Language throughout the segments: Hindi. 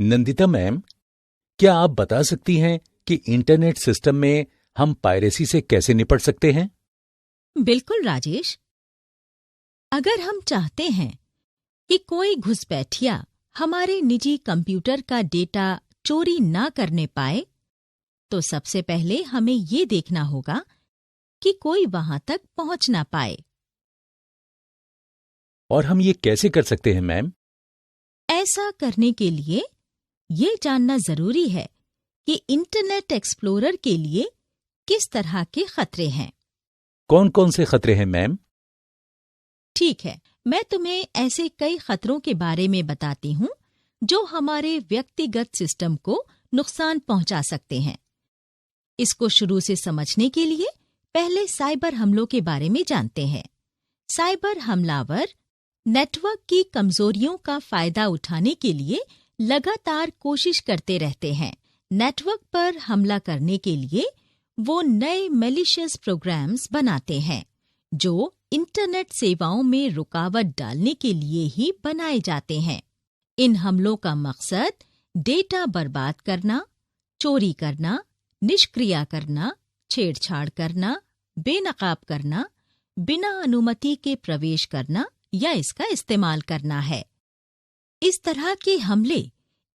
नंदिता मैम, क्या आप बता सकती हैं कि इंटरनेट सिस्टम में हम पायरेसी से कैसे निपट सकते हैं? बिल्कुल राजेश। अगर हम चाहते हैं कि कोई घुसपैठिया हमारे निजी कंप्यूटर का डेटा चोरी ना करने पाए, तो सबसे पहले हमें ये देखना होगा कि कोई वहां तक पहुंच ना पाए। और हम ये कैसे कर सकते हैं मैम? ऐसा करने के लिए ये जानना जरूरी है कि इंटरनेट एक्सप्लोरर के लिए किस तरह के खतरे हैं। कौन कौन से खतरे हैं मैम? ठीक है, मैं तुम्हें ऐसे कई खतरों के बारे में बताती हूँ जो हमारे व्यक्तिगत सिस्टम को नुकसान पहुंचा सकते हैं। इसको शुरू से समझने के लिए पहले साइबर हमलों के बारे में जानते हैं। साइबर हमलावर नेटवर्क की कमजोरियों का फायदा उठाने के लिए लगातार कोशिश करते रहते हैं। नेटवर्क पर हमला करने के लिए वो नए मैलिशियस प्रोग्राम्स बनाते हैं जो इंटरनेट सेवाओं में रुकावट डालने के लिए ही बनाए जाते हैं। इन हमलों का मकसद डेटा बर्बाद करना, चोरी करना, निष्क्रिय करना, छेड़छाड़ करना, बेनकाब करना, बिना अनुमति के प्रवेश करना या इसका इस्तेमाल करना है। इस तरह के हमले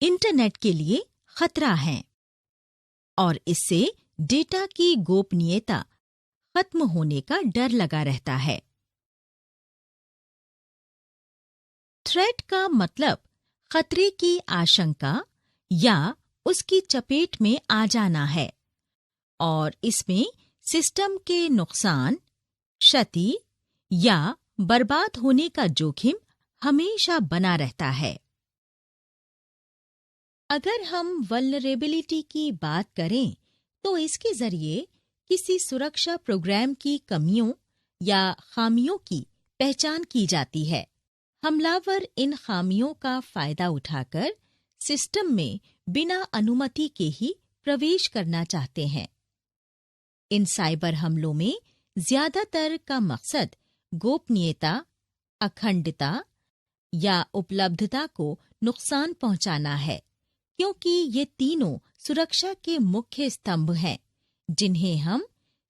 इंटरनेट के लिए खतरा हैं और इससे डेटा की गोपनीयता खत्म होने का डर लगा रहता है। थ्रेट का मतलब खतरे की आशंका या उसकी चपेट में आ जाना है और इसमें सिस्टम के नुकसान, क्षति या बर्बाद होने का जोखिम हमेशा बना रहता है। अगर हम वल्नरेबिलिटी की बात करें तो इसके जरिए किसी सुरक्षा प्रोग्राम की कमियों या खामियों की पहचान की जाती है। हमलावर इन खामियों का फायदा उठाकर सिस्टम में बिना अनुमति के ही प्रवेश करना चाहते हैं। इन साइबर हमलों में ज्यादातर का मकसद गोपनीयता, अखंडता या उपलब्धता को नुकसान पहुंचाना है, क्योंकि ये तीनों सुरक्षा के मुख्य स्तंभ हैं, जिन्हें हम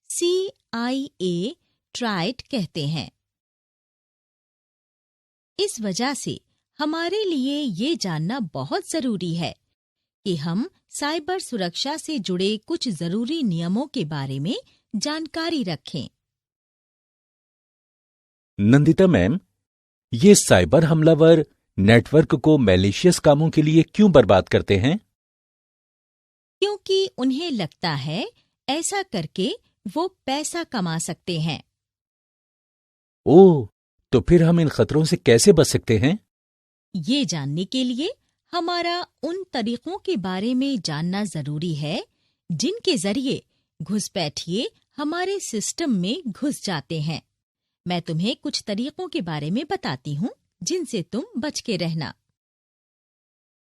CIA ट्राइड कहते हैं। इस वजह से हमारे लिए ये जानना बहुत जरूरी है कि हम साइबर सुरक्षा से जुड़े कुछ जरूरी नियमों के बारे में जानकारी रखें। नंदिता मैम, ये साइबर हमलावर नेटवर्क को मैलिशियस कामों के लिए क्यों बर्बाद करते हैं? क्योंकि उन्हें लगता है ऐसा करके वो पैसा कमा सकते हैं। ओह, तो फिर हम इन खतरों से कैसे बच सकते हैं? ये जानने के लिए हमारा उन तरीकों के बारे में जानना जरूरी है जिनके जरिए घुसपैठिए हमारे सिस्टम में घुस जाते हैं। मैं तुम्हें कुछ तरीकों के बारे में बताती हूँ जिनसे तुम बच के रहना।